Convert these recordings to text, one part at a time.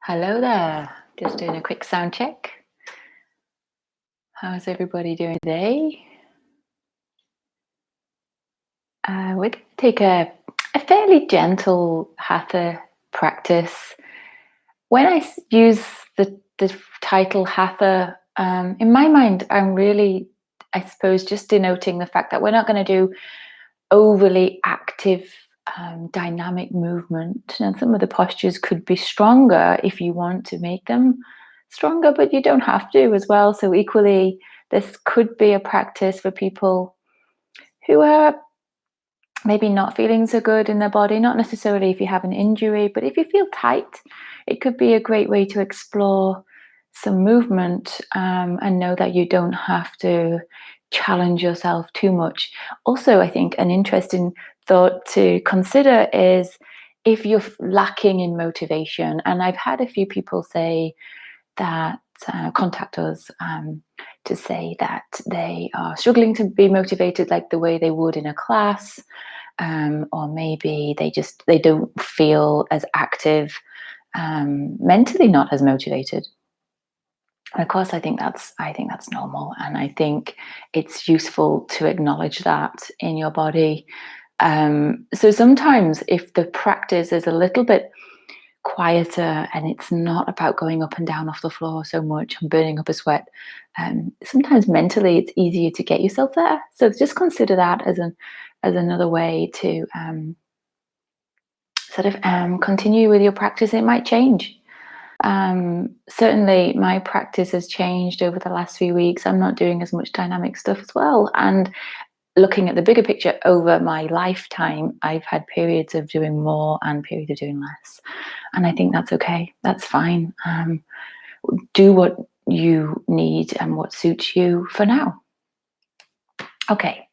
Hello there. Just doing a quick sound check. How's everybody doing today? We're going to take a fairly gentle Hatha practice. When I use the title Hatha, in my mind, I'm really, I suppose, just denoting the fact that we're not going to do overly active, dynamic movement. And some of the postures could be stronger if you want to make them stronger, but you don't have to as well. So equally, this could be a practice for people who are maybe not feeling so good in their body, not necessarily if you have an injury, but if you feel tight, it could be a great way to explore some movement, and know that you don't have to challenge yourself too much. Also, I think an interesting thought to consider is if you're lacking in motivation. And I've had a few people say that contact us to say that they are struggling to be motivated like the way they would in a class, or maybe they don't feel as active, mentally not as motivated. And of course, I think that's normal, and I think it's useful to acknowledge that in your body. So sometimes, if the practice is a little bit quieter and it's not about going up and down off the floor so much and burning up a sweat, sometimes mentally it's easier to get yourself there. So just consider that as another way to continue with your practice. It might change. Certainly my practice has changed over the last few weeks. I'm not doing as much dynamic stuff as well. And looking at the bigger picture over my lifetime, I've had periods of doing more and periods of doing less. And I think that's okay. That's fine. Do what you need and what suits you for now. Okay.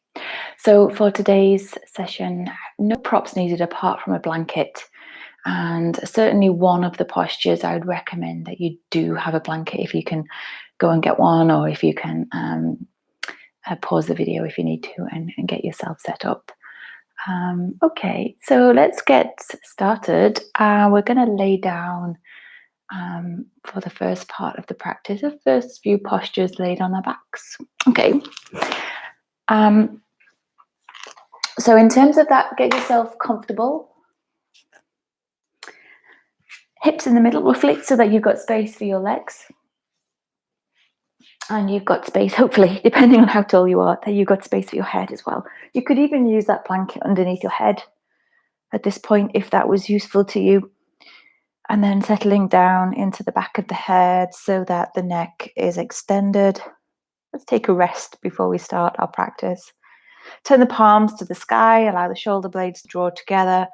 So for today's session, no props needed apart from a blanket. And certainly one of the postures I would recommend that you do have a blanket if you can go and get one, or if you can pause the video if you need to and get yourself set up. Okay, so let's get started. We're going to lay down for the first part of the practice, the first few postures laid on our backs. Okay. So in terms of that, get yourself comfortable. Hips in the middle roughly, so that you've got space for your legs. And you've got space, hopefully, depending on how tall you are, that you've got space for your head as well. You could even use that blanket underneath your head at this point, if that was useful to you. And then settling down into the back of the head so that the neck is extended. Let's take a rest before we start our practice. Turn the palms to the sky, allow the shoulder blades to draw together,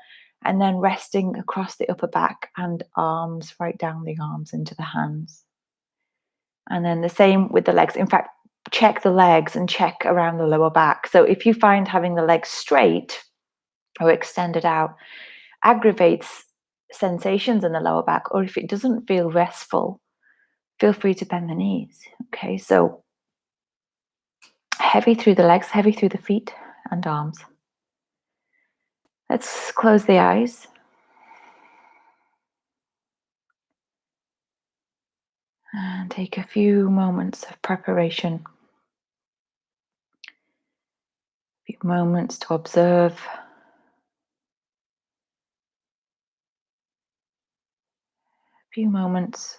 and then resting across the upper back and arms, right down the arms into the hands. And then the same with the legs. In fact, check the legs and check around the lower back. So if you find having the legs straight or extended out aggravates sensations in the lower back, or if it doesn't feel restful, feel free to bend the knees. Okay, so heavy through the legs, heavy through the feet and arms. Let's close the eyes. And take a few moments of preparation. A few moments to observe. A few moments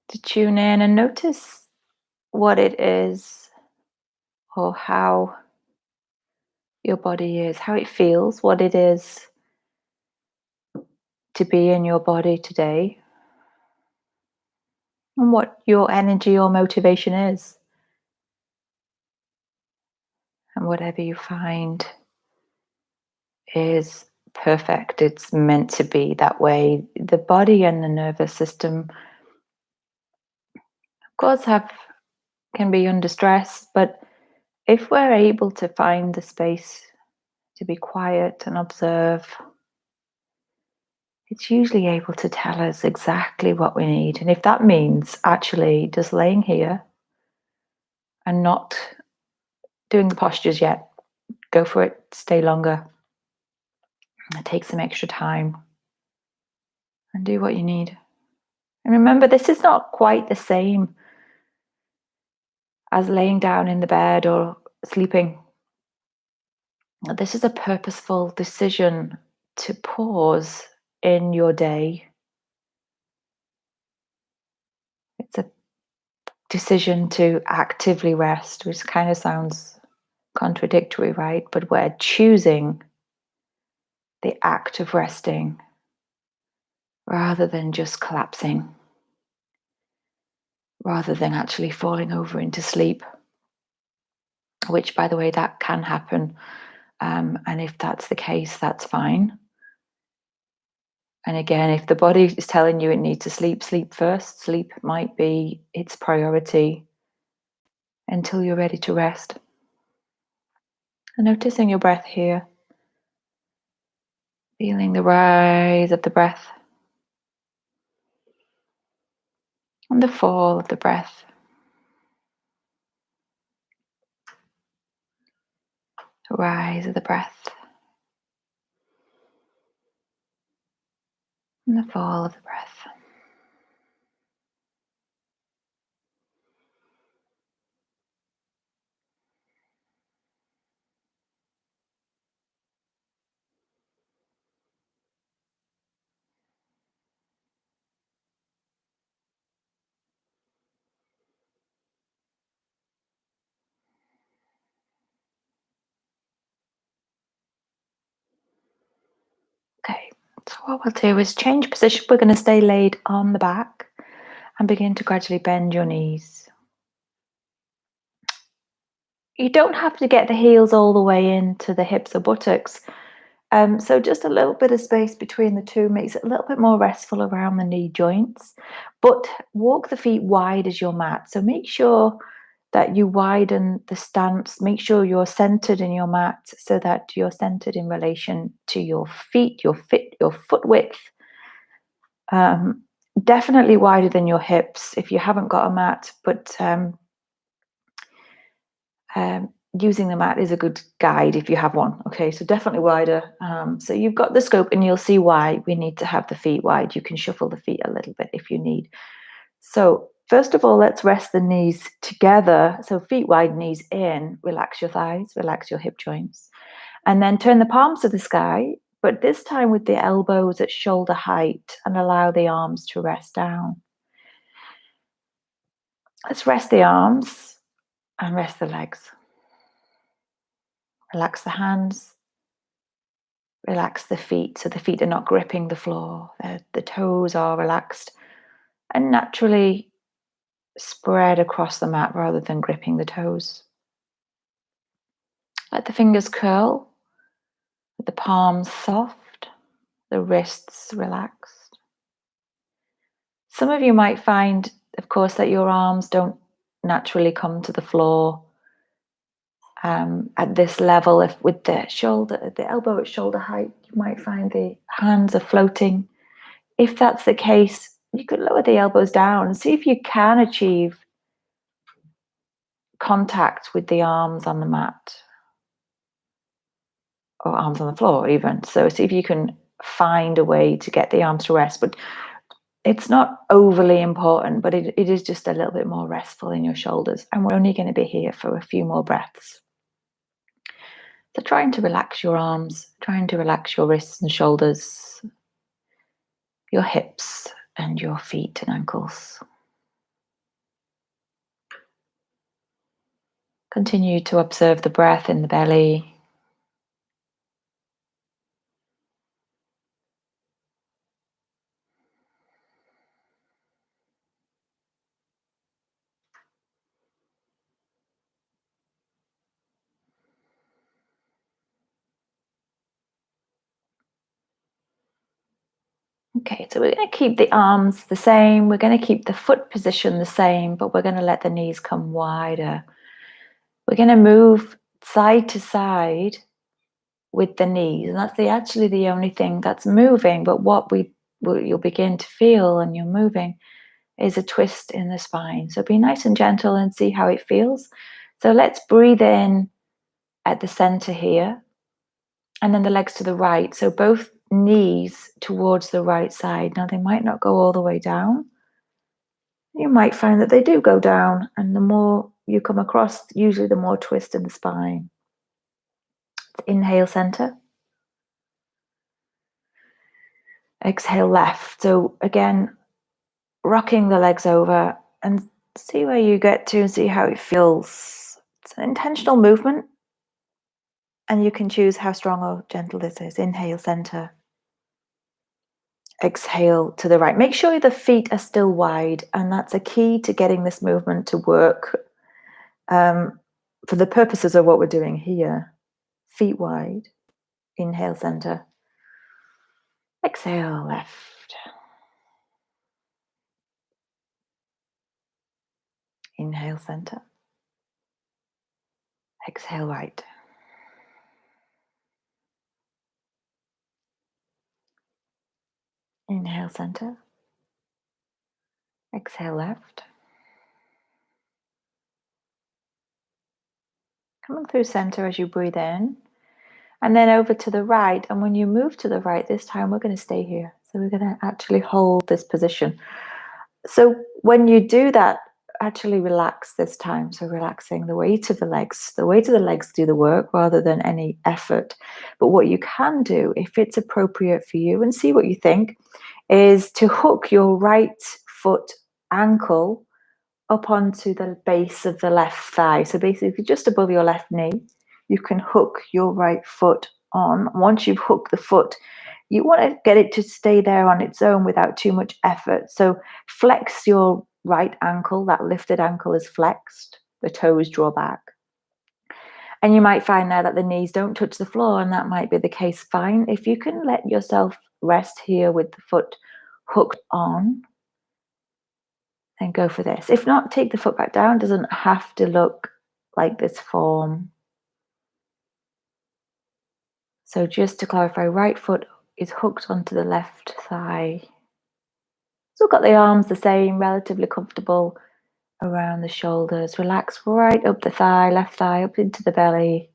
to tune in and notice what it is, or how your body is, how it feels, what it is to be in your body today, and what your energy or motivation is. And whatever you find is perfect. It's meant to be that way. The body and the nervous system, of course, can be under stress, but if we're able to find the space to be quiet and observe, it's usually able to tell us exactly what we need. And if that means actually just laying here and not doing the postures yet, go for it, stay longer, take some extra time. and do what you need. And remember, this is not quite the same as laying down in the bed or sleeping. This is a purposeful decision to pause in your day. It's a decision to actively rest, which kind of sounds contradictory, right? But we're choosing the act of resting rather than just collapsing, rather than actually falling over into sleep, which, by the way, that can happen. And if that's the case, that's fine. And again, if the body is telling you it needs to sleep, sleep first. Sleep might be its priority until you're ready to rest. And noticing your breath here, feeling the rise of the breath and the fall of the breath. The rise of the breath and the fall of the breath. Okay, so what we'll do is change position. We're going to stay laid on the back and begin to gradually bend your knees. You don't have to get the heels all the way into the hips or buttocks. So just a little bit of space between the two makes it a little bit more restful around the knee joints. But walk the feet wide as your mat. So make sure that you widen the stance. Make sure you're centered in your mat so that you're centered in relation to your feet, your foot width. Definitely wider than your hips if you haven't got a mat, but using the mat is a good guide if you have one. Okay, so definitely wider. So you've got the scope, and you'll see why we need to have the feet wide. You can shuffle the feet a little bit if you need. So first of all, let's rest the knees together. So feet wide, knees in. Relax your thighs, relax your hip joints, and then turn the palms to the sky. But this time with the elbows at shoulder height, and allow the arms to rest down. Let's rest the arms and rest the legs. Relax the hands, relax the feet so the feet are not gripping the floor. The toes are relaxed and naturally spread across the mat rather than gripping the toes. Let the fingers curl, with the palms soft, the wrists relaxed. Some of you might find, of course, that your arms don't naturally come to the floor at this level. If with the elbow at shoulder height, you might find the hands are floating. If that's the case, you could lower the elbows down and see if you can achieve contact with the arms on the mat or arms on the floor even. So see if you can find a way to get the arms to rest. But it's not overly important, but it is just a little bit more restful in your shoulders. And we're only going to be here for a few more breaths. So trying to relax your arms, trying to relax your wrists and shoulders, your hips and your feet and ankles. Continue to observe the breath in the belly. Okay, so we're going to keep the arms the same. We're going to keep the foot position the same, but we're going to let the knees come wider. We're going to move side to side with the knees, and that's actually the only thing that's moving. But what you'll begin to feel when you're moving is a twist in the spine. So be nice and gentle and see how it feels. So let's breathe in at the center here, and then the legs to the right. So both knees towards the right side. Now, they might not go all the way down. You might find that they do go down, and the more you come across, usually the more twist in the spine. Inhale, center. Exhale, left. So again, rocking the legs over and see where you get to and see how it feels. It's an intentional movement, and you can choose how strong or gentle this is. Inhale, center. Exhale to the right. Make sure the feet are still wide, and that's a key to getting this movement to work for the purposes of what we're doing here. Feet wide. Inhale, center. Exhale, left. Inhale, center. Exhale, right. Inhale, center. Exhale, left. Coming through center as you breathe in, and then over to the right. And when you move to the right this time, we're going to stay here. So we're going to actually hold this position. So when you do that, actually relax this time. So relaxing the weight of the legs. The weight of the legs do the work rather than any effort. But what you can do, if it's appropriate for you, and see what you think, is to hook your right foot ankle up onto the base of the left thigh. So basically just above your left knee, you can hook your right foot on. Once you've hooked the foot, you want to get it to stay there on its own without too much effort. So flex your right ankle. That lifted ankle is flexed. The toes draw back. And you might find now that the knees don't touch the floor, and that might be the case. Fine. If you can let yourself rest here with the foot hooked on, then go for this. If not, take the foot back down. It doesn't have to look like this form. So just to clarify, right foot is hooked onto the left thigh. Still got the arms the same, relatively comfortable around the shoulders. Relax right up the thigh, left thigh up into the belly.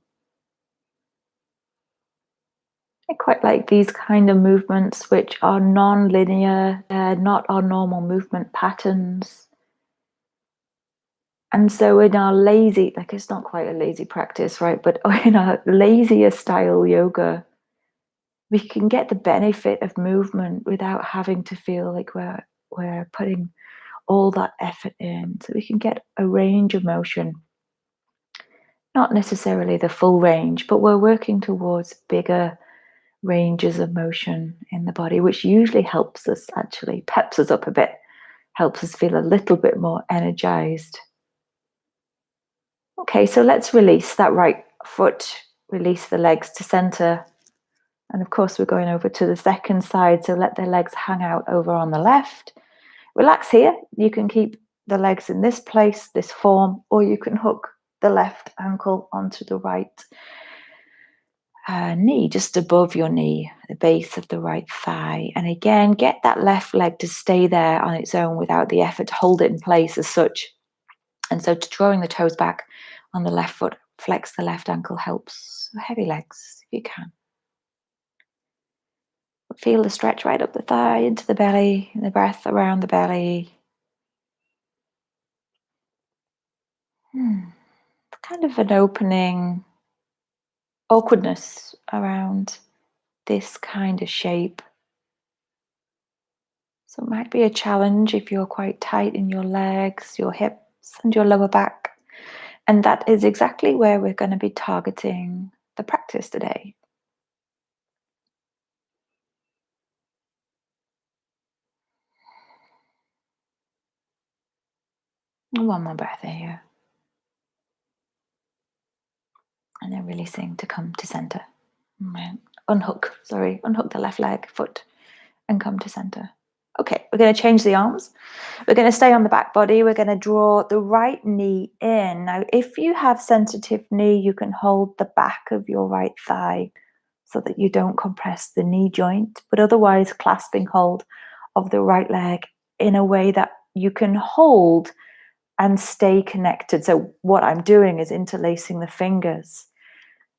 I quite like these kind of movements which are non-linear, not our normal movement patterns. And so in our lazy, like it's not quite a lazy practice, right? But in our lazier style yoga, we can get the benefit of movement without having to feel like we're putting all that effort in. So we can get a range of motion, not necessarily the full range, but we're working towards bigger ranges of motion in the body, which usually helps us, actually peps us up a bit, helps us feel a little bit more energized. Okay, so let's release that right foot, release the legs to center. And of course, we're going over to the second side, so let the legs hang out over on the left. Relax here. You can keep the legs in this place, this form, or you can hook the left ankle onto the right knee, just above your knee, the base of the right thigh. And again, get that left leg to stay there on its own without the effort to hold it in place as such. And so drawing the toes back on the left foot, flex the left ankle helps. Heavy legs, if you can. Feel the stretch right up the thigh, into the belly, and the breath around the belly. Kind of an opening, awkwardness around this kind of shape. So it might be a challenge if you're quite tight in your legs, your hips, and your lower back. And that is exactly where we're going to be targeting the practice today. One more breath here. And then releasing to come to center. Unhook the left leg, foot, and come to center. Okay, we're going to change the arms. We're going to stay on the back body. We're going to draw the right knee in. Now, if you have sensitive knee, you can hold the back of your right thigh so that you don't compress the knee joint, but otherwise clasping hold of the right leg in a way that you can hold and stay connected. So what I'm doing is interlacing the fingers.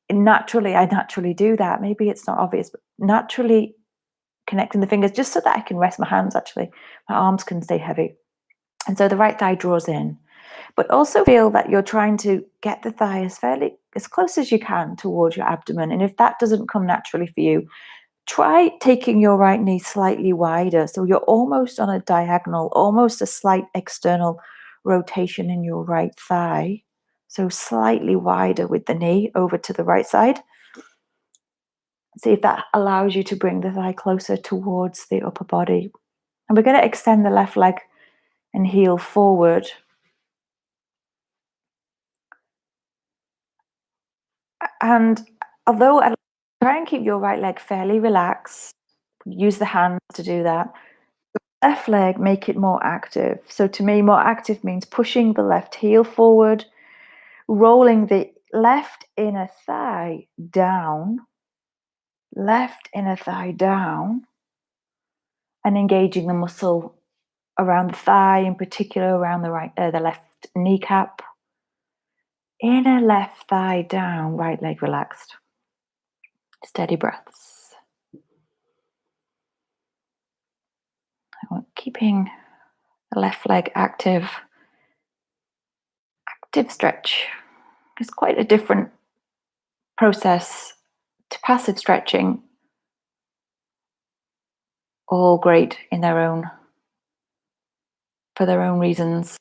I naturally do that. Maybe it's not obvious, but naturally connecting the fingers just so that I can rest my hands, actually. My arms can stay heavy. And so the right thigh draws in. But also feel that you're trying to get the thigh as close as you can towards your abdomen. And if that doesn't come naturally for you, try taking your right knee slightly wider. So you're almost on a diagonal, almost a slight external rotation in your right thigh. So slightly wider with the knee over to the right side. See if that allows you to bring the thigh closer towards the upper body. And we're going to extend the left leg and heel forward. And although I try and keep your right leg fairly relaxed, use the hands to do that. Left leg, make it more active. So to me, more active means pushing the left heel forward, rolling the left inner thigh down, and engaging the muscle around the thigh, in particular around the left kneecap. Inner left thigh down, right leg relaxed. Steady breaths. Keeping the left leg active. Active stretch is quite a different process to passive stretching. All great in for their own reasons.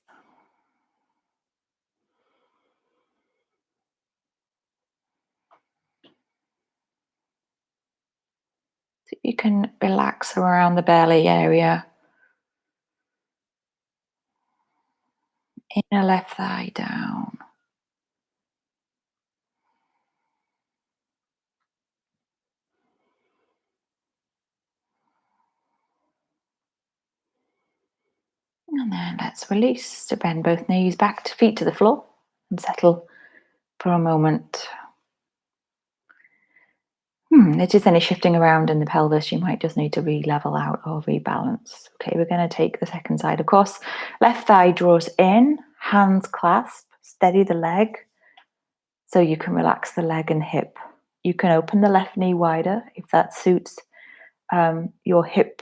So you can relax around the belly area. Inner left thigh down. And then let's release to bend both knees back to feet to the floor and settle for a moment. If there's any shifting around in the pelvis, you might just need to re-level out or rebalance. Okay, we're going to take the second side, of course. Left thigh draws in, hands clasp, steady the leg so you can relax the leg and hip. You can open the left knee wider if that suits your hip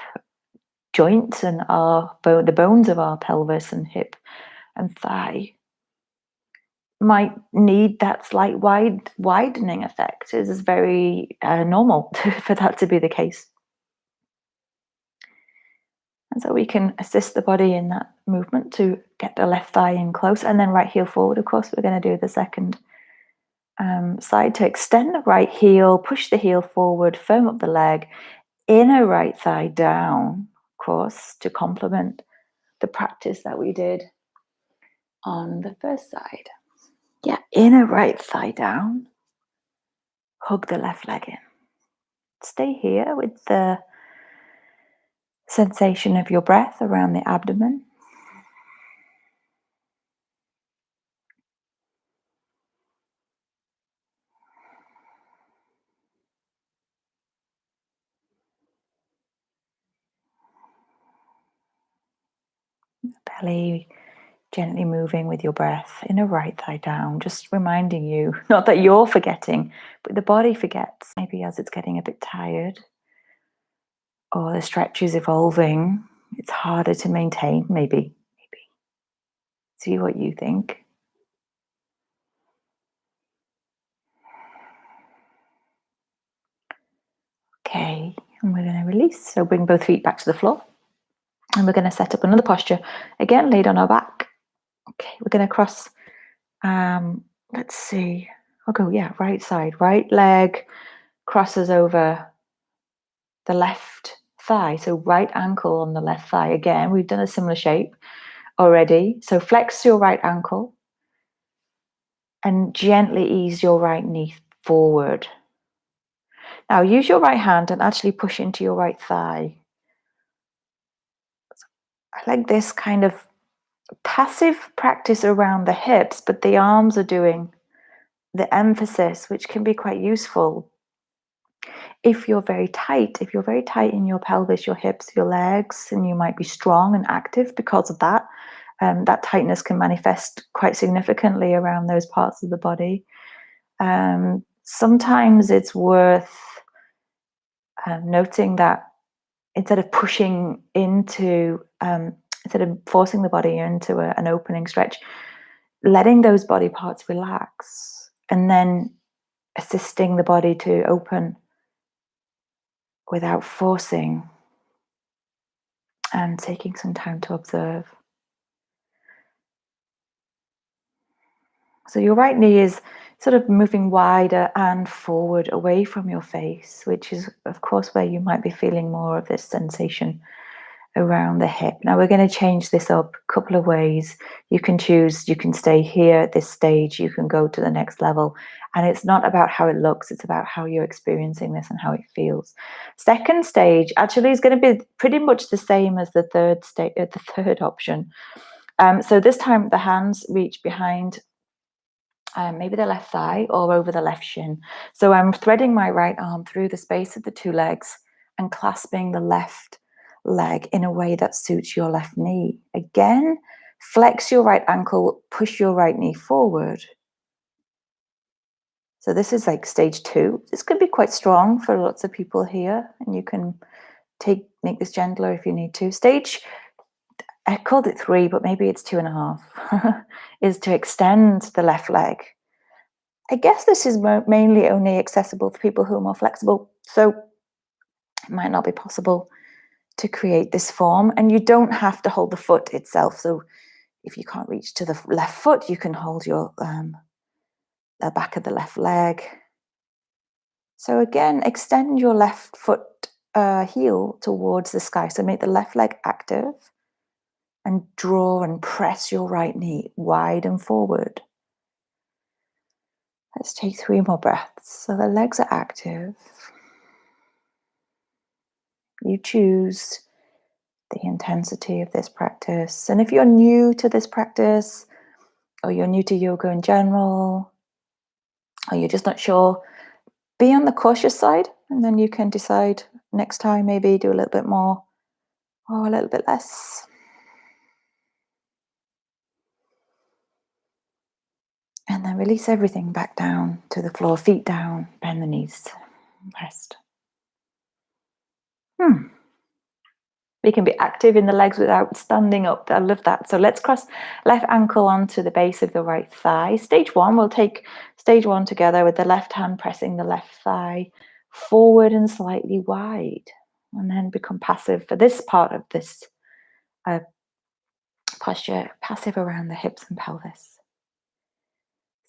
joints and the bones of our pelvis and hip and thigh. Might need that slight widening effect. It is very normal for that to be the case. And so we can assist the body in that movement to get the left thigh in close, and then right heel forward. Of course, we're going to do the second side to extend the right heel, push the heel forward, firm up the leg, inner right thigh down, of course, to complement the practice that we did on the first side. Yeah, inner right thigh down, hug the left leg in. Stay here with the sensation of your breath around the abdomen. Belly gently moving with your breath, inner right thigh down, just reminding you, not that you're forgetting, but the body forgets, maybe as it's getting a bit tired or the stretch is evolving, it's harder to maintain, maybe. See what you think. Okay, and we're going to release. So bring both feet back to the floor. And we're going to set up another posture. Again, laid on our back. Okay, we're going to cross, let's see. I'll go, right side. Right leg crosses over the left thigh. So right ankle on the left thigh. Again, we've done a similar shape already. So flex your right ankle and gently ease your right knee forward. Now use your right hand and actually push into your right thigh. I like this kind of passive practice around the hips, but the arms are doing the emphasis, which can be quite useful. If you're very tight in your pelvis, your hips, your legs, and you might be strong and active because of that, that tightness can manifest quite significantly around those parts of the body. Sometimes it's worth noting that instead of pushing into, instead of forcing the body into an opening stretch, letting those body parts relax and then assisting the body to open without forcing, and taking some time to observe. So your right knee is sort of moving wider and forward away from your face, which is, of course, where you might be feeling more of this sensation around the hip. Now we're going to change this up a couple of ways. You can choose, you can stay here at this stage, you can go to the next level. And it's not about how it looks, it's about how you're experiencing this and how it feels. Second stage actually is going to be pretty much the same as the third option. So this time the hands reach behind maybe the left thigh or over the left shin. So I'm threading my right arm through the space of the two legs and clasping the left leg in a way that suits your left knee. Again, flex your right ankle, push your right knee forward. So this is like stage 2. This could be quite strong for lots of people here, and you can make this gentler if you need to. Stage, I called it 3, but maybe it's 2.5, is to extend the left leg. I guess this is mainly only accessible to people who are more flexible, so it might not be possible to create this form. And you don't have to hold the foot itself. So if you can't reach to the left foot, you can hold your the back of the left leg. So again, extend your left foot heel towards the sky. So make the left leg active and draw and press your right knee wide and forward. Let's take 3 more breaths. So the legs are active. You choose the intensity of this practice. And if you're new to this practice, or you're new to yoga in general, or you're just not sure, be on the cautious side, and then you can decide next time, maybe do a little bit more or a little bit less. And then release everything back down to the floor, feet down, bend the knees, rest. We can be active in the legs without standing up. I love that. So let's cross left ankle onto the base of the right thigh. Stage 1, we'll take stage 1 together with the left hand pressing the left thigh forward and slightly wide. And then become passive for this part of this posture, passive around the hips and pelvis.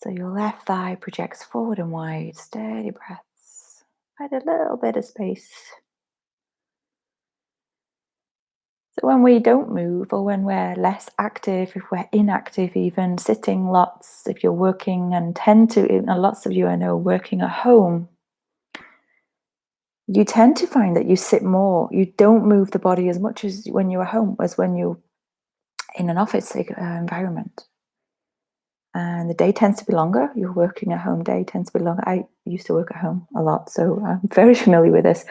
So your left thigh projects forward and wide, steady breaths. Find a little bit of space. So when we don't move, or when we're less active, if we're inactive even, sitting lots, if you're working, and lots of you I know working at home, you tend to find that you sit more. You don't move the body as much as when you're at home as when you're in an office environment. And the day tends to be longer. Your working at home day tends to be longer. I used to work at home a lot, so I'm very familiar with this.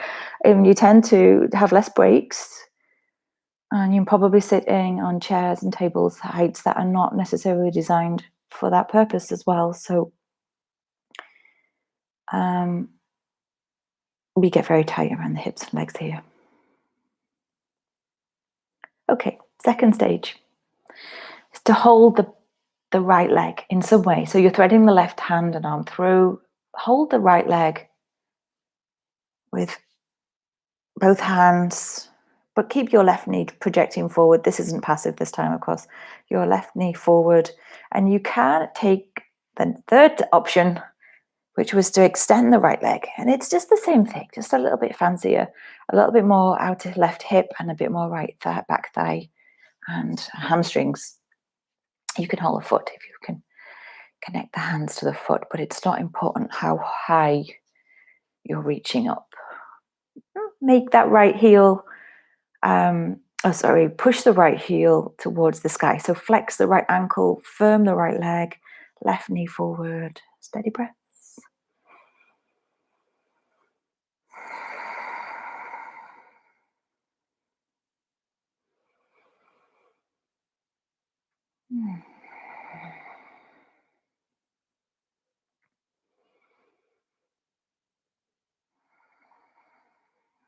You tend to have less breaks. And you're probably sitting on chairs and tables heights that are not necessarily designed for that purpose as well. So we get very tight around the hips and legs here. Okay, second stage is to hold the right leg in some way. So you're threading the left hand and arm through. Hold the right leg with both hands, but keep your left knee projecting forward. This isn't passive this time, of course. Your left knee forward. And you can take the third option, which was to extend the right leg. And it's just the same thing, just a little bit fancier, a little bit more outer left hip and a bit more right thigh, back thigh and hamstrings. You can hold a foot if you can connect the hands to the foot, but it's not important how high you're reaching up. Make that right heel, push the right heel towards the sky. So flex the right ankle, firm the right leg, left knee forward, steady breaths.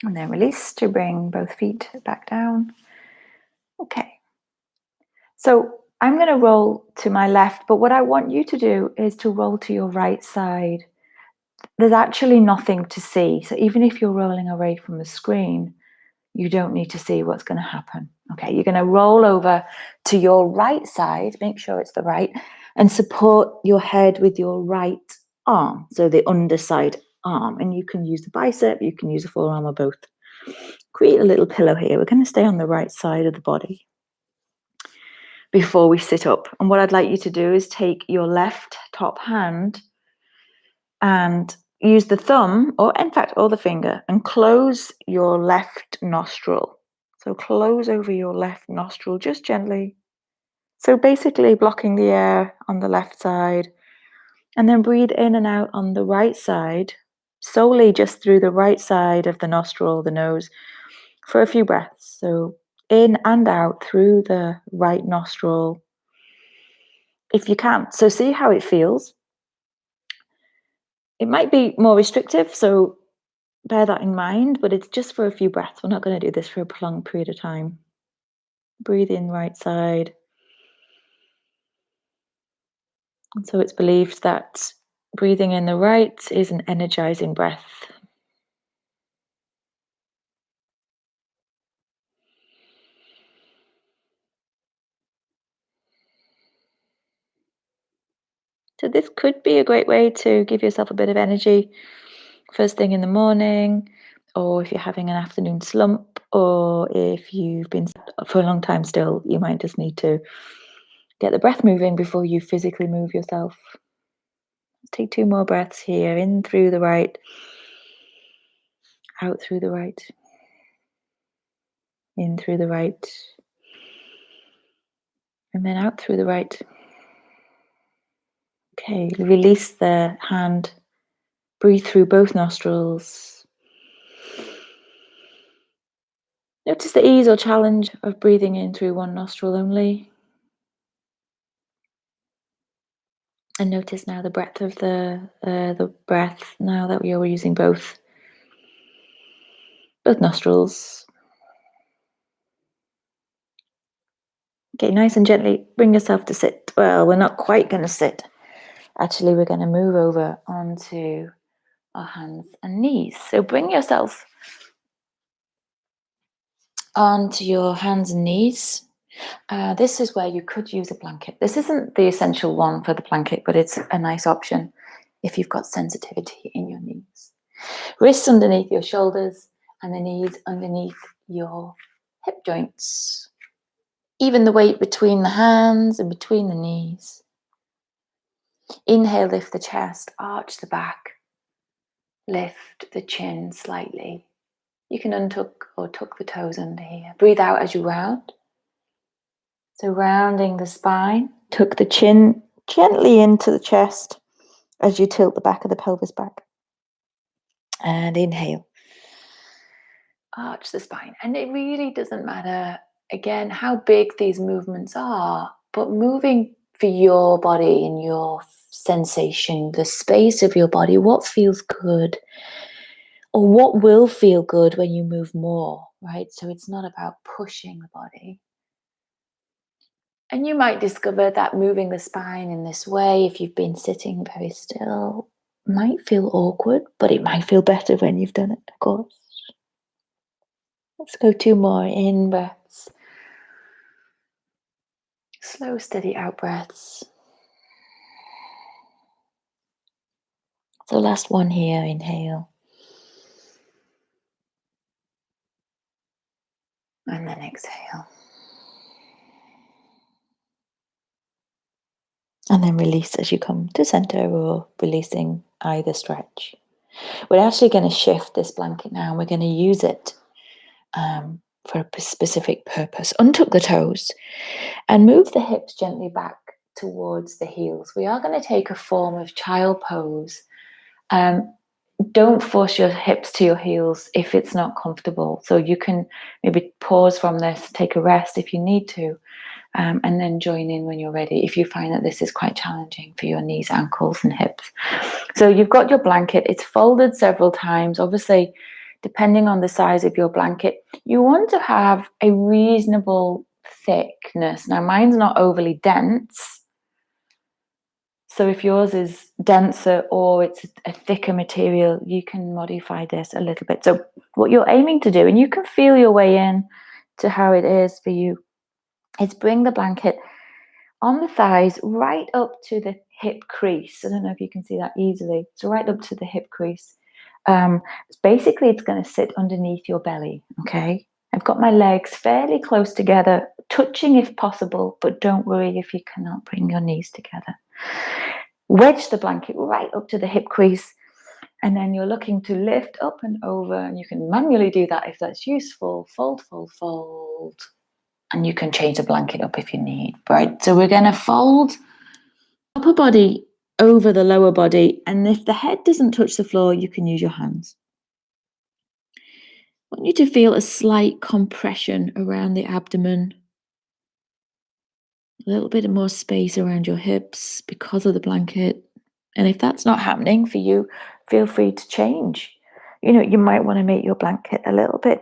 And then release to bring both feet back down. Okay. So I'm going to roll to my left, but what I want you to do is to roll to your right side. There's actually nothing to see. So even if you're rolling away from the screen, you don't need to see what's going to happen. Okay, you're going to roll over to your right side, make sure it's the right, and support your head with your right arm, so the underside arm. And you can use the bicep, you can use the forearm, or both. Create a little pillow here. We're going to stay on the right side of the body before we sit up. And what I'd like you to do is take your left top hand and use the thumb, or in fact, or the finger, and close your left nostril. So close over your left nostril just gently. So basically blocking the air on the left side, and then breathe in and out on the right side, solely just through the right side of the nostril, the nose, for a few breaths. So in and out through the right nostril, if you can. So see how it feels. It might be more restrictive, so bear that in mind, but it's just for a few breaths. We're not going to do this for a prolonged period of time. Breathe in right side. And so it's believed that breathing in the right is an energizing breath. So this could be a great way to give yourself a bit of energy first thing in the morning, or if you're having an afternoon slump, or if you've been for a long time still, you might just need to get the breath moving before you physically move yourself. Take 2 more breaths here, in through the right, out through the right, in through the right, and then out through the right. Okay, release the hand, breathe through both nostrils. Notice the ease or challenge of breathing in through one nostril only. And notice now the breadth of the breath now that we are using both nostrils. Okay, nice and gently bring yourself to sit. Well, we're not quite going to sit. Actually, we're going to move over onto our hands and knees. So bring yourself onto your hands and knees. This is where you could use a blanket. This isn't the essential one for the blanket, but it's a nice option if you've got sensitivity in your knees. Wrists underneath your shoulders and the knees underneath your hip joints. Even the weight between the hands and between the knees. Inhale, lift the chest, arch the back, lift the chin slightly. You can untuck or tuck the toes under here. Breathe out as you round. So rounding the spine, tuck the chin gently into the chest as you tilt the back of the pelvis back. And inhale. Arch the spine. And it really doesn't matter, again, how big these movements are, but moving for your body and your sensation, the space of your body, what feels good or what will feel good when you move more, right? So it's not about pushing the body. And you might discover that moving the spine in this way, if you've been sitting very still, might feel awkward, but it might feel better when you've done it, of course. Let's go 2 more in breaths. Slow, steady out breaths. So last one here, inhale. And then exhale. And then release as you come to center, or releasing either stretch. We're actually going to shift this blanket now. We're going to use it for a specific purpose. Untuck the toes and move the hips gently back towards the heels. We are going to take a form of child pose. Don't force your hips to your heels if it's not comfortable. So you can maybe pause from this, take a rest if you need to, and then join in when you're ready if you find that this is quite challenging for your knees, ankles, and hips. So you've got your blanket. It's folded several times. Obviously, depending on the size of your blanket, you want to have a reasonable thickness. Now, mine's not overly dense. So if yours is denser or it's a thicker material, you can modify this a little bit. So what you're aiming to do, and you can feel your way in to how it is for you, is bring the blanket on the thighs right up to the hip crease. I don't know if you can see that easily. So right up to the hip crease. Basically, it's going to sit underneath your belly, okay? I've got my legs fairly close together, touching if possible, but don't worry if you cannot bring your knees together. Wedge the blanket right up to the hip crease, and then you're looking to lift up and over, and you can manually do that if that's useful. Fold, fold, fold. And you can change the blanket up if you need, right? So we're going to fold upper body over the lower body, and if the head doesn't touch the floor, you can use your hands. I want you to feel a slight compression around the abdomen, a little bit more space around your hips because of the blanket. And if that's not happening for you, feel free to change. You might want to make your blanket a little bit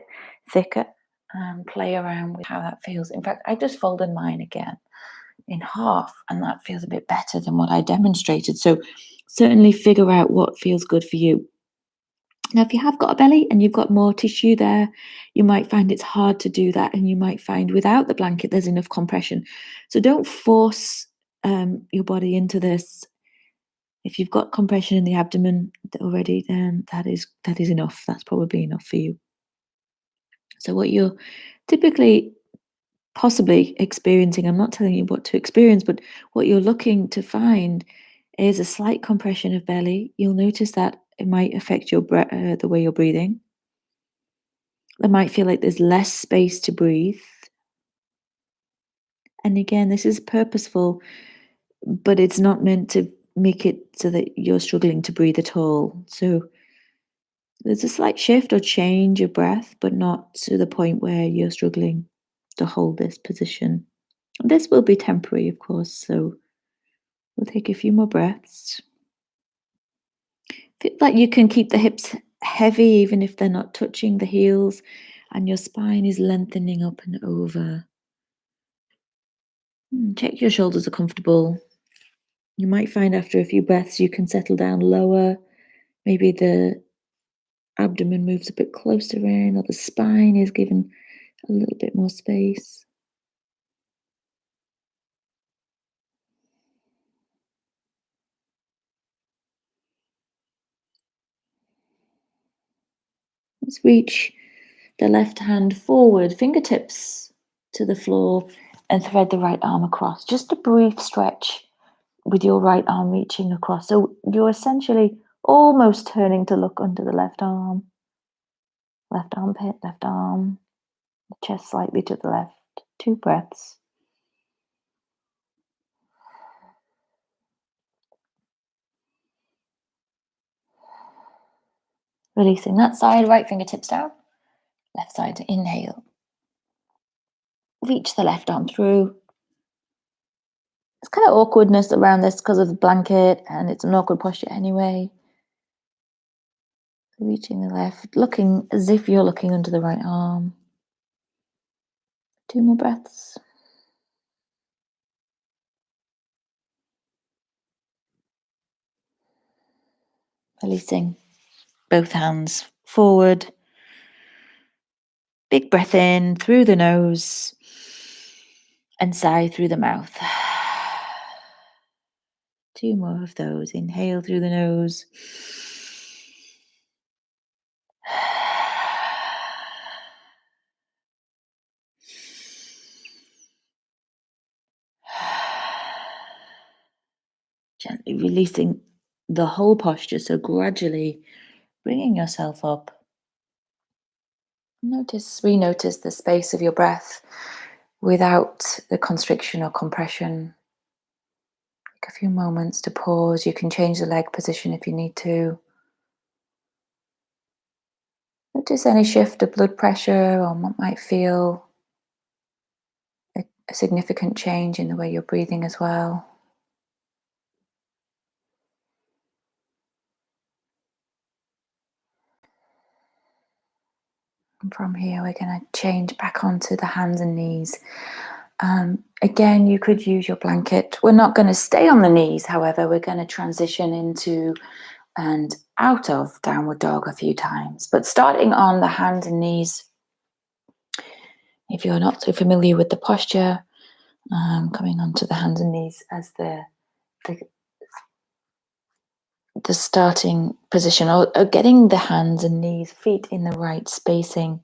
thicker and play around with how that feels. In fact, I just folded mine again in half, and that feels a bit better than what I demonstrated. So certainly figure out what feels good for you. Now, if you have got a belly and you've got more tissue there, you might find it's hard to do that, and you might find without the blanket there's enough compression. So don't force your body into this. If you've got compression in the abdomen already, then that is enough. That's probably enough for you. So what you're typically possibly experiencing, I'm not telling you what to experience, but what you're looking to find is a slight compression of belly. You'll notice that it might affect your the way you're breathing. It might feel like there's less space to breathe. And again, this is purposeful, but it's not meant to make it so that you're struggling to breathe at all. So there's a slight shift or change of breath, but not to the point where you're struggling to hold this position. This will be temporary, of course, so we'll take a few more breaths. Feel like you can keep the hips heavy even if they're not touching the heels, and your spine is lengthening up and over. Check your shoulders are comfortable. You might find after a few breaths you can settle down lower. Maybe the abdomen moves a bit closer in, or the spine is given a little bit more space. Let's reach the left hand forward, fingertips to the floor, and thread the right arm across. Just a brief stretch with your right arm reaching across. So you're essentially almost turning to look under the left armpit, left arm, the chest slightly to the left. 2 breaths. Releasing that side, right fingertips down, left side to inhale. Reach the left arm through. There's kind of awkwardness around this because of the blanket, and it's an awkward posture anyway. Reaching the left, looking as if you're looking under the right arm. 2 more breaths. Releasing both hands forward. Big breath in through the nose and sigh through the mouth. 2 more of those. Inhale through the nose. Gently releasing the whole posture, so gradually bringing yourself up. Renotice the space of your breath without the constriction or compression. Take a few moments to pause. You can change the leg position if you need to. Notice any shift of blood pressure or what might feel a significant change in the way you're breathing as well. And from here, we're going to change back onto the hands and knees. Again, you could use your blanket. We're not going to stay on the knees, however, we're going to transition into and out of downward dog a few times. But starting on the hands and knees, if you're not so familiar with the posture, coming onto the hands and knees as the starting position, or getting the hands and knees, feet in the right spacing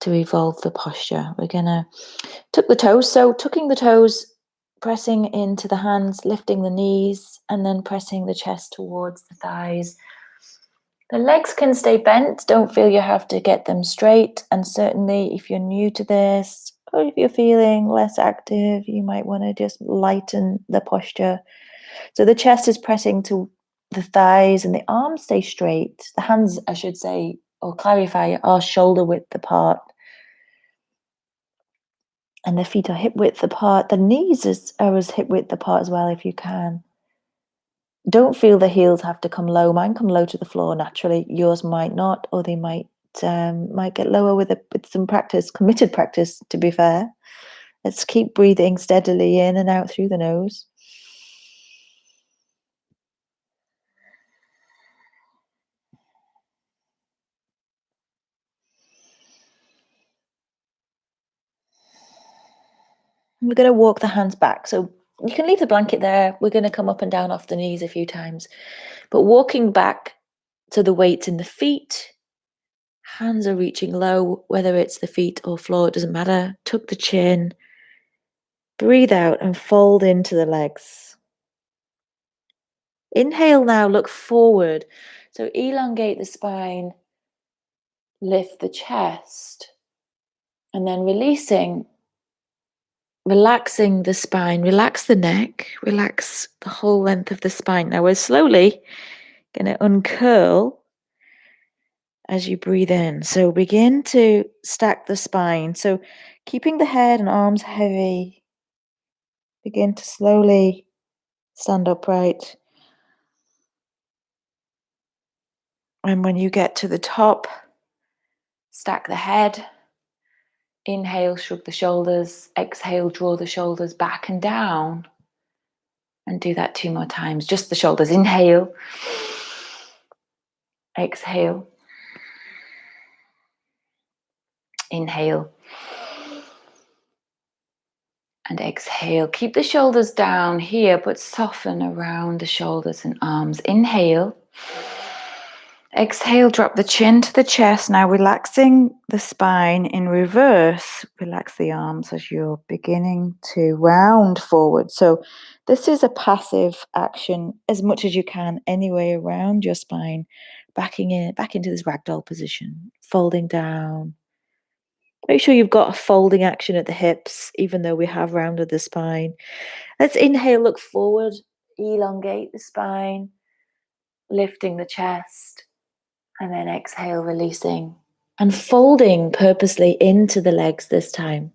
to evolve the posture. We're going to tuck the toes, so tucking the toes, pressing into the hands, lifting the knees, and then pressing the chest towards the thighs. The legs can stay bent, don't feel you have to get them straight, and certainly if you're new to this, or if you're feeling less active, you might want to just lighten the posture. So the chest is pressing to the thighs and the arms stay straight. The hands, I should say, or clarify, are shoulder width apart. And the feet are hip width apart. The knees are as hip width apart as well if you can. Don't feel the heels have to come low. Mine come low to the floor naturally. Yours might not, or they might get lower with some practice, committed practice, to be fair. Let's keep breathing steadily in and out through the nose. We're going to walk the hands back. So you can leave the blanket there. We're going to come up and down off the knees a few times. But walking back to the weight's in the feet, hands are reaching low, whether it's the feet or floor, it doesn't matter. Tuck the chin. Breathe out and fold into the legs. Inhale now, look forward. So elongate the spine, lift the chest, and then relaxing the spine, relax the neck, relax the whole length of the spine. Now we're slowly going to uncurl as you breathe in. So begin to stack the spine. So keeping the head and arms heavy, begin to slowly stand upright. And when you get to the top, stack the head. Inhale, shrug the shoulders. Exhale, draw the shoulders back and down. And do that 2 more times. Just the shoulders. Inhale. Exhale. Inhale. And exhale. Keep the shoulders down here, but soften around the shoulders and arms. Inhale. Exhale, drop the chin to the chest. Now relaxing the spine in reverse. Relax the arms as you're beginning to round forward. So this is a passive action as much as you can anyway around your spine, backing in, back into this ragdoll position, folding down. Make sure you've got a folding action at the hips, even though we have rounded the spine. Let's inhale, look forward, elongate the spine, lifting the chest. And then exhale, releasing and folding purposely into the legs this time.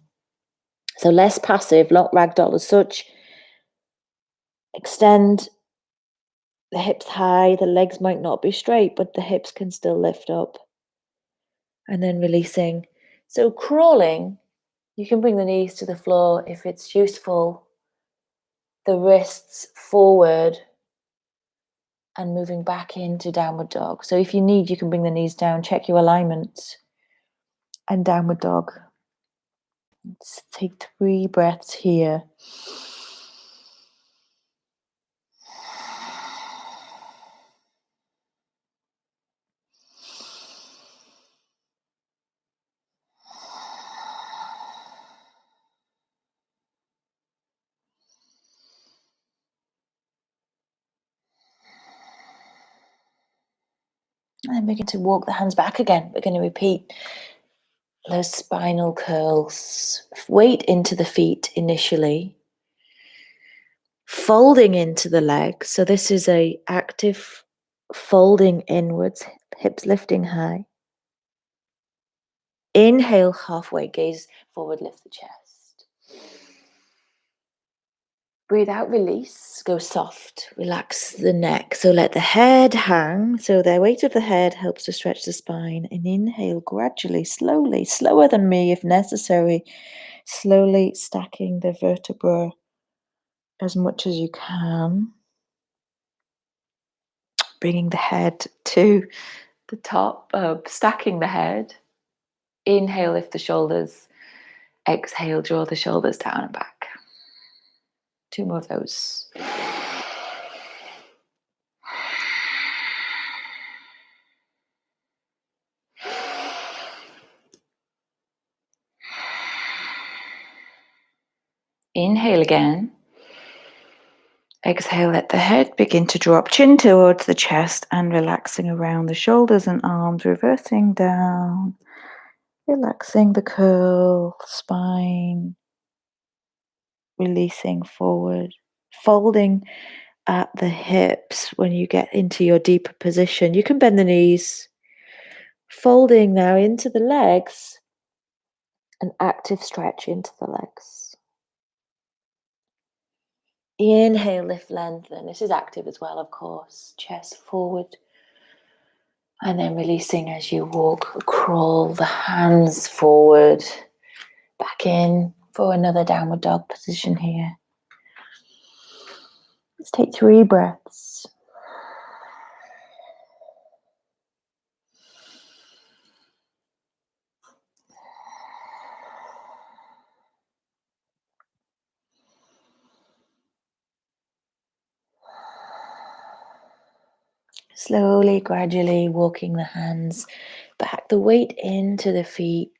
So less passive, not ragdoll as such. Extend the hips high. The legs might not be straight, but the hips can still lift up. And then releasing. So crawling, you can bring the knees to the floor if it's useful. The wrists forward. And moving back into downward dog. So if you need, you can bring the knees down, check your alignment, and downward dog. Let's take 3 breaths here. And then begin to walk the hands back again. We're going to repeat those spinal curls. Weight into the feet initially. Folding into the legs. So this is a active folding inwards, hips lifting high. Inhale, halfway gaze forward, lift the chest. Breathe out, release, go soft, relax the neck. So let the head hang. So the weight of the head helps to stretch the spine. And inhale gradually, slowly, slower than me if necessary. Slowly stacking the vertebra as much as you can. Bringing the head to the top, stacking the head. Inhale, lift the shoulders. Exhale, draw the shoulders down and back. 2 more of those. Inhale again. Exhale, let the head begin to drop, chin towards the chest and relaxing around the shoulders and arms, reversing down, relaxing the curl, spine, releasing forward, folding at the hips when you get into your deeper position. You can bend the knees, folding now into the legs, an active stretch into the legs. Inhale, lift, lengthen. This is active as well, of course. Chest forward. And then releasing as you walk, crawl the hands forward, back in for another downward dog position here. Let's take 3 breaths. Slowly, gradually walking the hands back, the weight into the feet.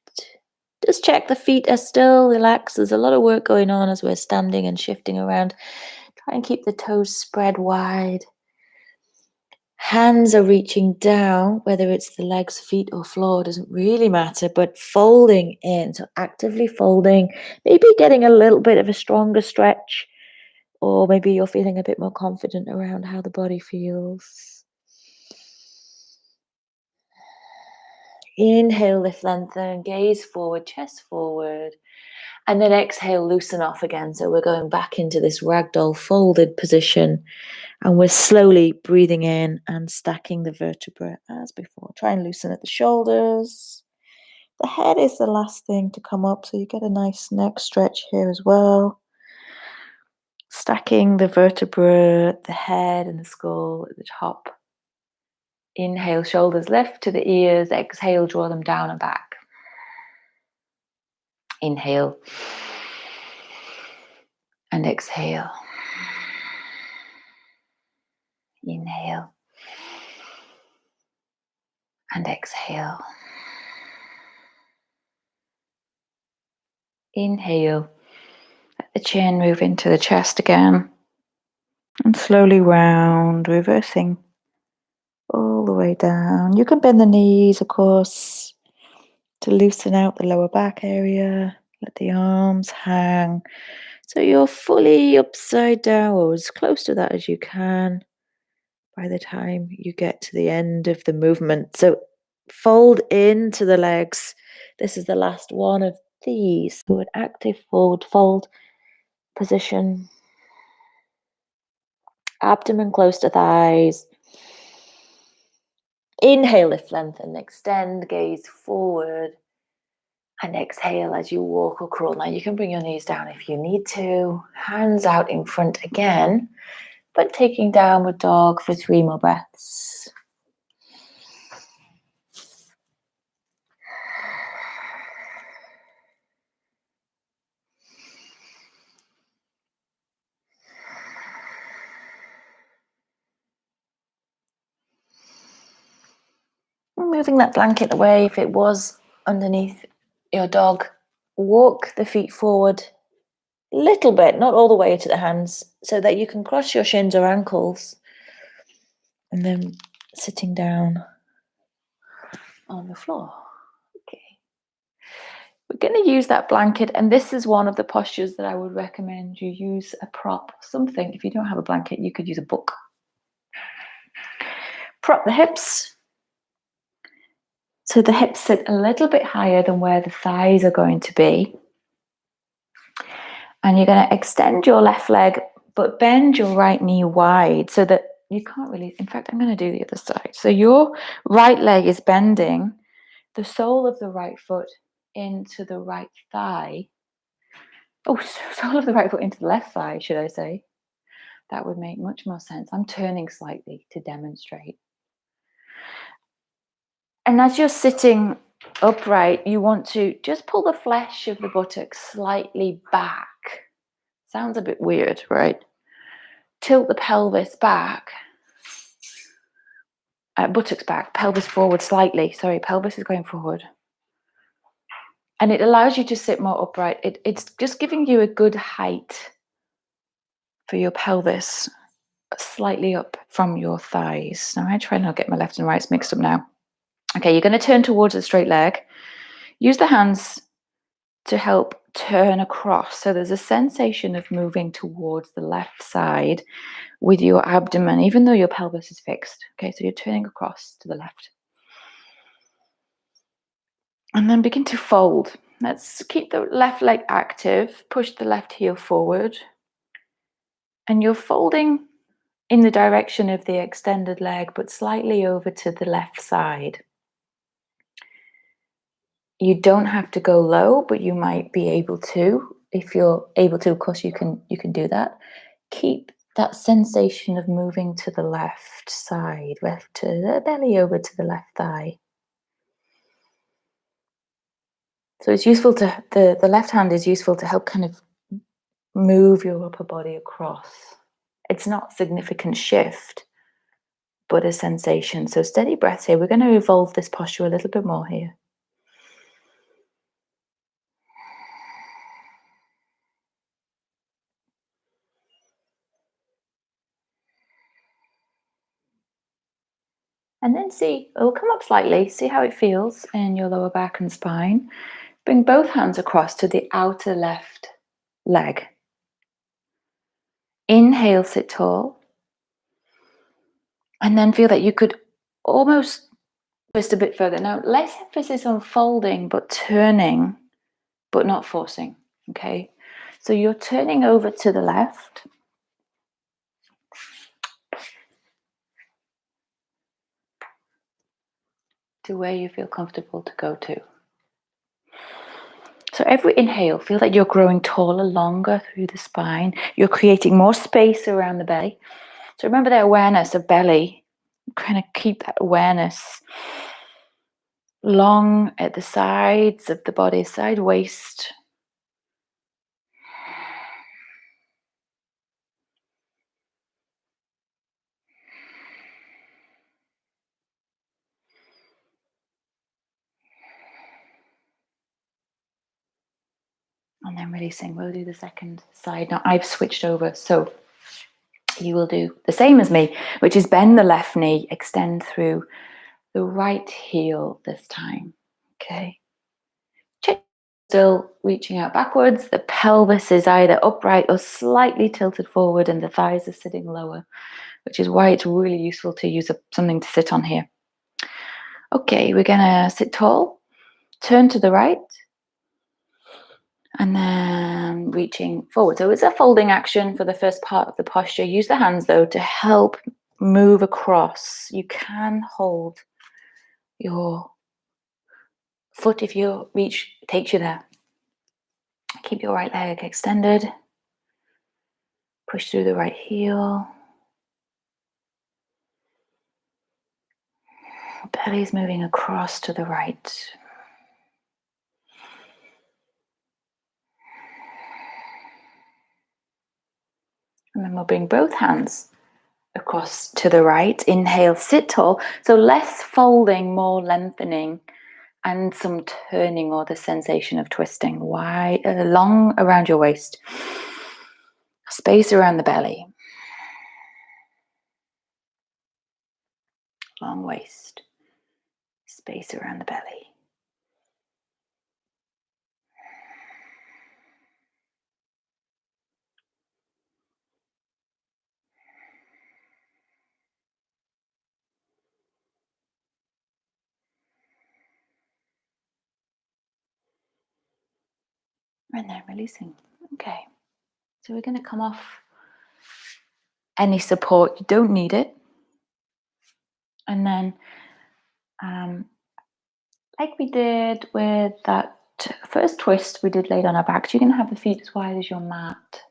Just check the feet are still relaxed. There's a lot of work going on as we're standing and shifting around. Try and keep the toes spread wide. Hands are reaching down, whether it's the legs, feet, or floor, doesn't really matter, but folding in. So actively folding, maybe getting a little bit of a stronger stretch, or maybe you're feeling a bit more confident around how the body feels. Inhale, lift, lengthen, gaze forward, chest forward. And then exhale, loosen off again. So we're going back into this ragdoll folded position. And we're slowly breathing in and stacking the vertebra as before. Try and loosen at the shoulders. The head is the last thing to come up, so you get a nice neck stretch here as well. Stacking the vertebra, the head and the skull at the top. Inhale, shoulders lift to the ears. Exhale, draw them down and back. Inhale. And exhale. Inhale. And exhale. Inhale. Let the chin move into the chest again. And slowly round, reversing all the way down. You can bend the knees, of course, to loosen out the lower back area. Let the arms hang. So you're fully upside down, or as close to that as you can by the time you get to the end of the movement. So fold into the legs. This is the last one of these. So an active forward fold position. Abdomen close to thighs. Inhale, lift, lengthen, extend, gaze forward. And exhale as you walk or crawl. Now you can bring your knees down if you need to. Hands out in front again, but taking downward dog for 3 more breaths. Moving that blanket away if it was underneath your dog. Walk the feet forward a little bit, not all the way to the hands, so that you can cross your shins or ankles. And then sitting down on the floor. Okay. We're going to use that blanket, and this is one of the postures that I would recommend you use a prop, something. If you don't have a blanket, you could use a book. Prop the hips. So the hips sit a little bit higher than where the thighs are going to be. And you're going to extend your left leg but bend your right knee wide so that you can't really, in fact, I'm going to do the other side. So your right leg is bending the sole of the right foot into the right thigh. Oh, sole of the right foot into the left thigh, should I say? That would make much more sense. I'm turning slightly to demonstrate. And as you're sitting upright, you want to just pull the flesh of the buttocks slightly back. Sounds a bit weird, right? Tilt the pelvis back. Buttocks back, pelvis forward slightly. Sorry, pelvis is going forward. And it allows you to sit more upright. It's just giving you a good height for your pelvis, slightly up from your thighs. Now I try not to get my left and rights mixed up now. Okay, you're going to turn towards the straight leg. Use the hands to help turn across. So there's a sensation of moving towards the left side with your abdomen, even though your pelvis is fixed. Okay, so you're turning across to the left. And then begin to fold. Let's keep the left leg active. Push the left heel forward. And you're folding in the direction of the extended leg, but slightly over to the left side. You don't have to go low, but you might be able to. If you're able to, of course, you can do that. Keep that sensation of moving to the left side, left to the belly, over to the left thigh. So it's useful to, the left hand is useful to help kind of move your upper body across. It's not a significant shift, but a sensation. So steady breath here. We're going to evolve this posture a little bit more here. And then see, it'll come up slightly, see how it feels in your lower back and spine. Bring both hands across to the outer left leg. Inhale, sit tall. And then feel that you could almost twist a bit further. Now, less emphasis on folding, but turning, but not forcing, okay? So you're turning over to the left. To where you feel comfortable to go to. So every inhale, feel that you're growing taller, longer through the spine. You're creating more space around the belly. So remember the awareness of belly. Kind of keep that awareness long at the sides of the body, side waist. And then releasing. We'll do the second side. Now I've switched over, so you will do the same as me, which is bend the left knee, extend through the right heel this time. Okay. Check. Still reaching out backwards. The pelvis is either upright or slightly tilted forward, and the thighs are sitting lower, which is why it's really useful to use something to sit on here. Okay, we're gonna sit tall, turn to the right, and then reaching forward. So it's a folding action for the first part of the posture. Use the hands though to help move across. You can hold your foot if your reach takes you there. Keep your right leg extended. Push through the right heel. Belly's moving across to the right. And then we'll bring both hands across to the right. Inhale, sit tall. So less folding, more lengthening, and some turning or the sensation of twisting. Wide, long around your waist. Space around the belly. Long waist. Space around the belly. And then releasing. Okay. So we're going to come off any support, you don't need it. And then, like we did with that first twist we did laid on our backs, you're going to have the feet as wide as your mat.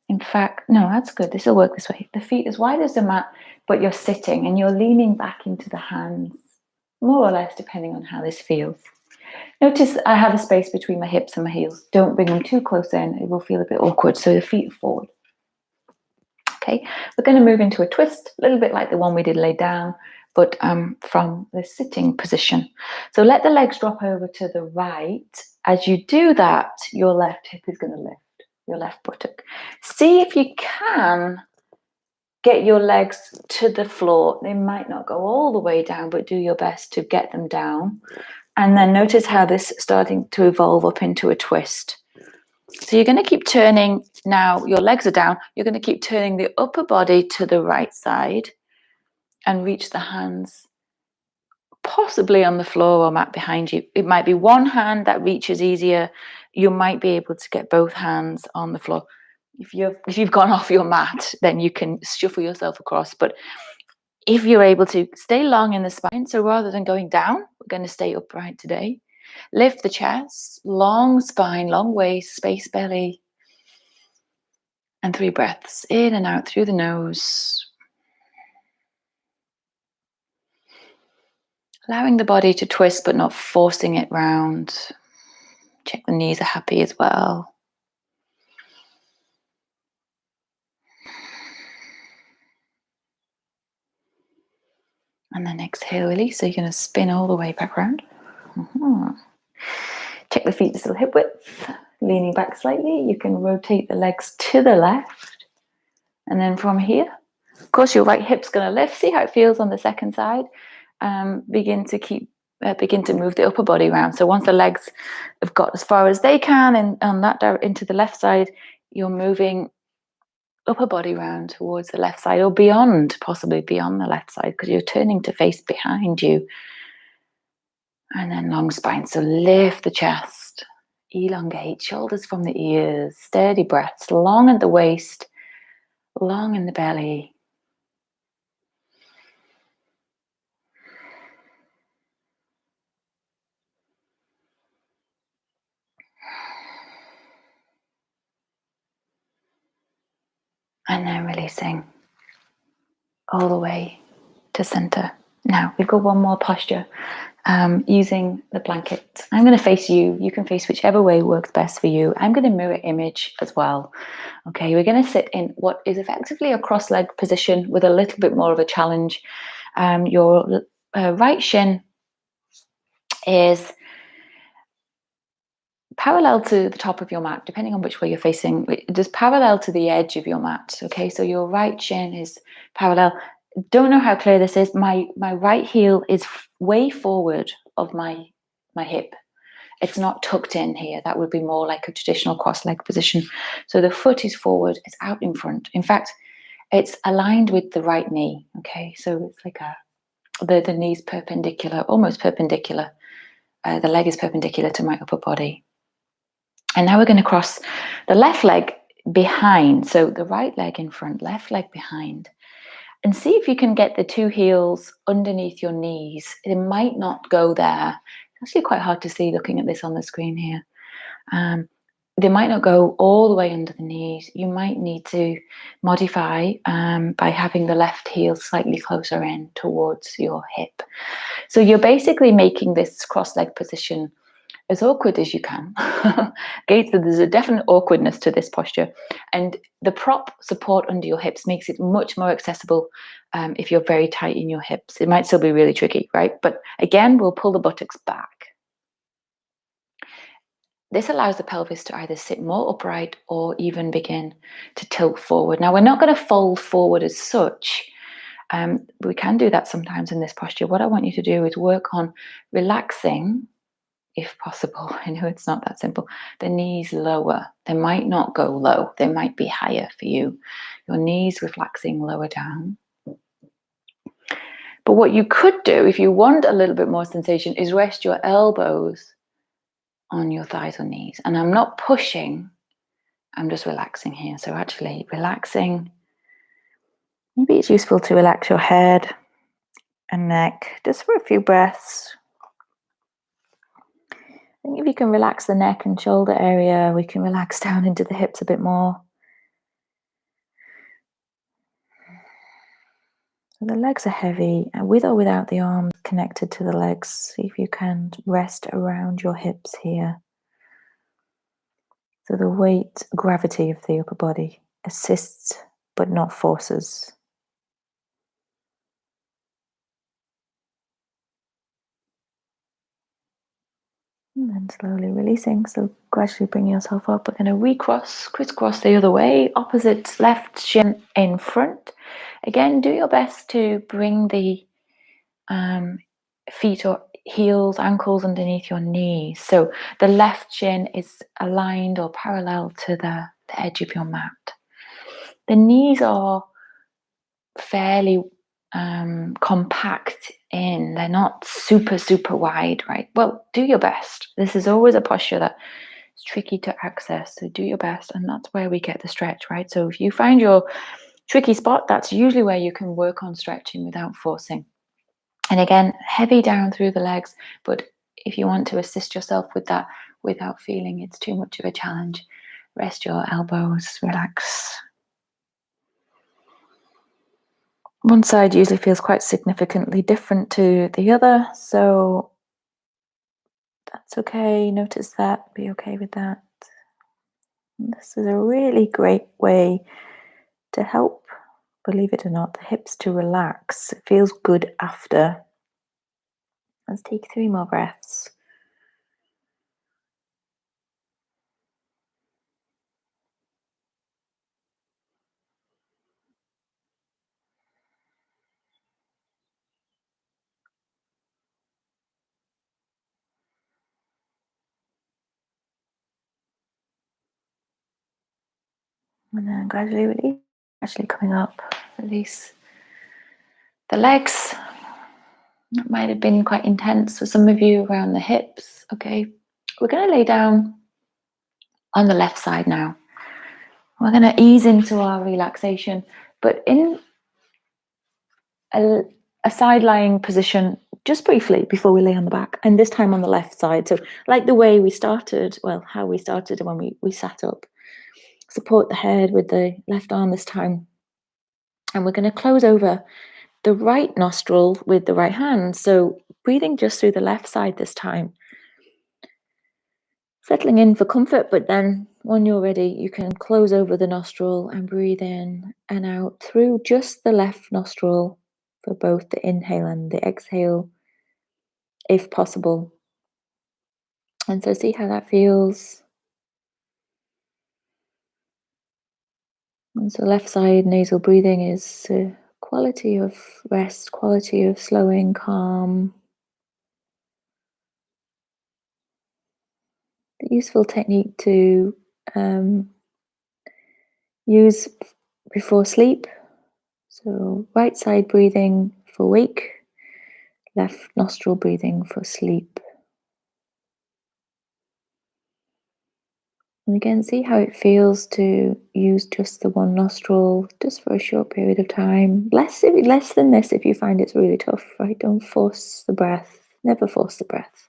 In fact, no, that's good. This will work this way. The feet as wide as the mat, but you're sitting and you're leaning back into the hands, more or less, depending on how this feels. Notice I have a space between my hips and my heels. Don't bring them too close in. It will feel a bit awkward. So the feet are forward. Okay, we're going to move into a twist, a little bit like the one we did lay down, but from the sitting position. So let the legs drop over to the right. As you do that, your left hip is going to lift, your left buttock. See if you can get your legs to the floor. They might not go all the way down, but do your best to get them down. And then notice how this is starting to evolve up into a twist. So you're going to keep turning. Now your legs are down. You're going to keep turning the upper body to the right side and reach the hands possibly on the floor or mat behind you. It might be one hand that reaches easier. You might be able to get both hands on the floor. If you've gone off your mat, then you can shuffle yourself across. But if you're able to, stay long in the spine. So rather than going down, we're going to stay upright today. Lift the chest, long spine, long waist, space belly. And 3 breaths in and out through the nose. Allowing the body to twist, but not forcing it round. Check the knees are happy as well. And then exhale, release. So you're going to spin all the way back round. Check the feet to still hip width. Leaning back slightly. You can rotate the legs to the left. And then from here, of course, your right hip's going to lift. See how it feels on the second side. Begin to move the upper body around. So once the legs have got as far as they can and on that into the left side, you're moving upper body round towards the left side or beyond, possibly beyond the left side, because you're turning to face behind you. And then long spine. So lift the chest, elongate, shoulders from the ears, steady breaths, long at the waist, long in the belly. And then releasing all the way to center. Now we've got one more posture using the blanket. I'm going to face you. You can face whichever way works best for you. I'm going to mirror image as well. Okay, we're going to sit in what is effectively a cross-leg position with a little bit more of a challenge. Your right shin is parallel to the top of your mat, depending on which way you're facing, just parallel to the edge of your mat. Okay, so your right shin is parallel. Don't know how clear this is. My right heel is way forward of my hip. It's not tucked in here. That would be more like a traditional cross-leg position. So the foot is forward, it's out in front. In fact, it's aligned with the right knee. Okay, so it's like the knee's perpendicular, almost perpendicular. The leg is perpendicular to my upper body. And now we're going to cross the left leg behind. So the right leg in front, left leg behind. And see if you can get the 2 heels underneath your knees. It might not go there. It's actually quite hard to see looking at this on the screen here. They might not go all the way under the knees. You might need to modify by having the left heel slightly closer in towards your hip. So you're basically making this cross-leg position as awkward as you can. Okay, so there's a definite awkwardness to this posture, and the prop support under your hips makes it much more accessible if you're very tight in your hips. It might still be really tricky, right? But again, we'll pull the buttocks back. This allows the pelvis to either sit more upright or even begin to tilt forward. Now, we're not going to fold forward as such. We can do that sometimes in this posture. What I want you to do is work on relaxing, if possible. I know it's not that simple. The knees lower. They might not go low. They might be higher for you. Your knees relaxing lower down. But what you could do, if you want a little bit more sensation, is rest your elbows on your thighs or knees. And I'm not pushing. I'm just relaxing here. So actually relaxing Maybe it's useful to relax your head and neck just for a few breaths. I think if you can relax the neck and shoulder area, we can relax down into the hips a bit more. So the legs are heavy, and with or without the arms connected to the legs, see if you can rest around your hips here. So the weight, gravity of the upper body assists but not forces. And then slowly releasing. So gradually bring yourself up. We're going to crisscross the other way, opposite left shin in front. Again, do your best to bring the feet or heels, ankles underneath your knees. So the left shin is aligned or parallel to the edge of your mat. The knees are fairly compact in. They're not super wide, right? Well, do your best. This is always a posture that is tricky to access. So do your best. And that's where we get the stretch, right? So if you find your tricky spot, that's usually where you can work on stretching without forcing. And again, heavy down through the legs, but if you want to assist yourself with that without feeling it's too much of a challenge, rest your elbows, relax. One side usually feels quite significantly different to the other, so that's okay. Notice that, be okay with that. And this is a really great way to help, believe it or not, the hips to relax. It feels good after. Let's take 3 more breaths. And then gradually release, actually coming up, release the legs. That might have been quite intense for some of you around the hips. Okay, we're going to lay down on the left side now. We're going to ease into our relaxation, but in a side lying position, just briefly before we lay on the back, and this time on the left side. So like the way we started, well, how we started when we sat up. Support the head with the left arm this time. And we're going to close over the right nostril with the right hand. So breathing just through the left side this time. Settling in for comfort, but then when you're ready, you can close over the nostril and breathe in and out through just the left nostril for both the inhale and the exhale, if possible. And so see how that feels. And so left side nasal breathing is a quality of rest, quality of slowing, calm. A useful technique to use before sleep. So right side breathing for wake, left nostril breathing for sleep. And again, see how it feels to use just the one nostril just for a short period of time. Less than this if you find it's really tough, right? Don't force the breath. Never force the breath.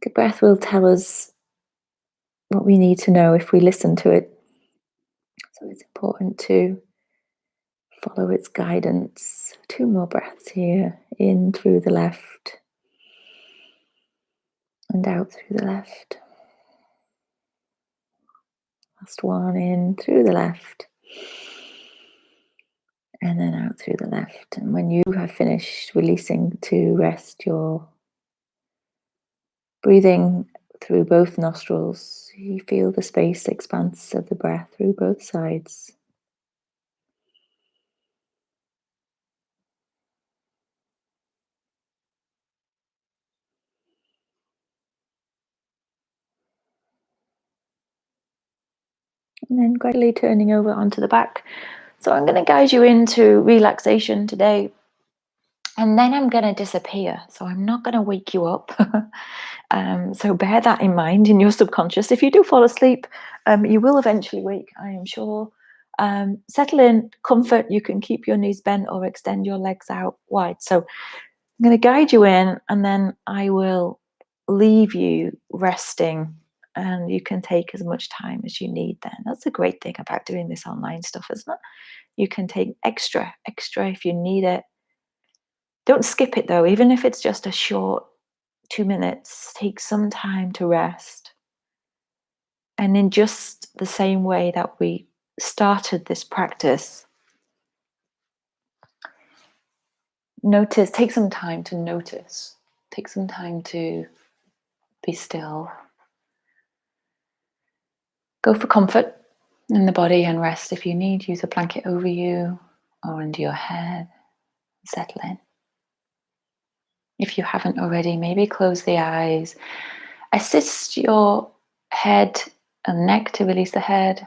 The breath will tell us what we need to know if we listen to it. So it's important to follow its guidance. 2 more breaths here, in through the left and out through the left. Last one, in through the left and then out through the left. And when you have finished releasing to rest your breathing through both nostrils, you feel the space expanse of the breath through both sides. And then gradually turning over onto the back. So I'm going to guide you into relaxation today. And then I'm going to disappear. So I'm not going to wake you up. So bear that in mind in your subconscious. If you do fall asleep, you will eventually wake, I am sure. Settle in, comfort. You can keep your knees bent or extend your legs out wide. So I'm going to guide you in, and then I will leave you resting, and you can take as much time as you need then. That's a great thing about doing this online stuff, isn't it? You can take extra if you need it. Don't skip it though, even if it's just a short 2 minutes, take some time to rest. And in just the same way that we started this practice, take some time to notice. Take some time to be still. Go for comfort in the body and rest if you need. Use a blanket over you or under your head. Settle in. If you haven't already, maybe close the eyes. Assist your head and neck to release the head.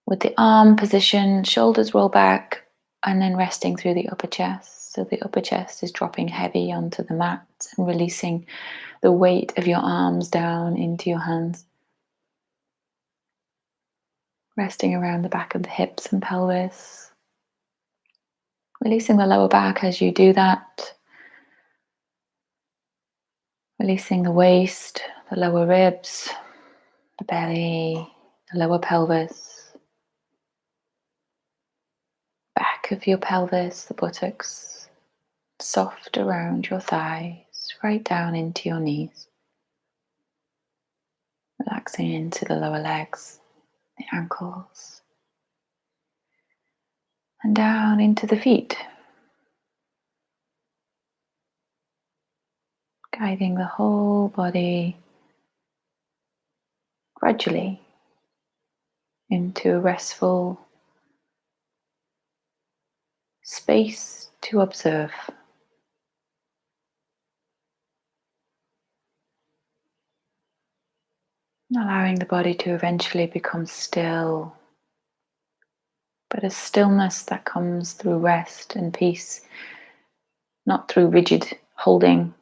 With the arm position, shoulders roll back, and then resting through the upper chest. So the upper chest is dropping heavy onto the mat and releasing the weight of your arms down into your hands. Resting around the back of the hips and pelvis. Releasing the lower back as you do that. Releasing the waist, the lower ribs, the belly, the lower pelvis. Back of your pelvis, the buttocks. Soft around your thighs, right down into your knees. Relaxing into the lower legs, the ankles, and down into the feet. Guiding the whole body gradually into a restful space to observe. Allowing the body to eventually become still, but a stillness that comes through rest and peace, not through rigid holding,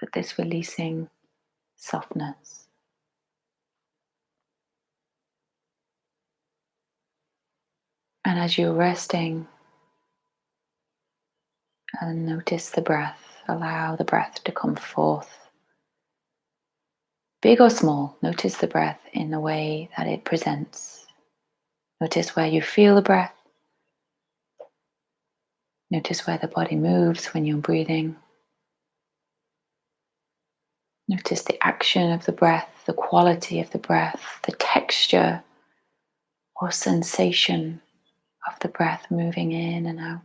but this releasing softness. And as you're resting, and notice the breath, allow the breath to come forth. Big or small, notice the breath in the way that it presents. Notice where you feel the breath. Notice where the body moves when you're breathing. Notice the action of the breath, the quality of the breath, the texture or sensation of the breath moving in and out.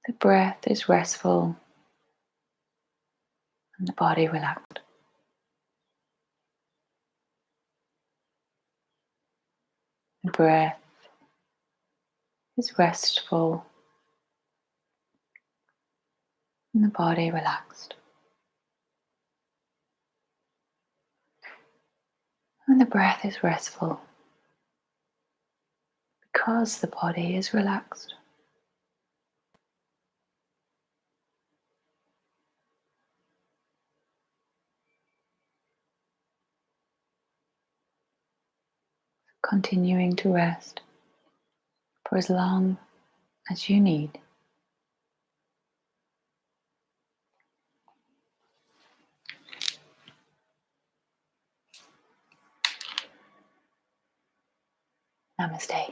The breath is restful and the body relaxed. The breath is restful and the body relaxed. And the breath is restful because the body is relaxed. Continuing to rest for as long as you need. Namaste.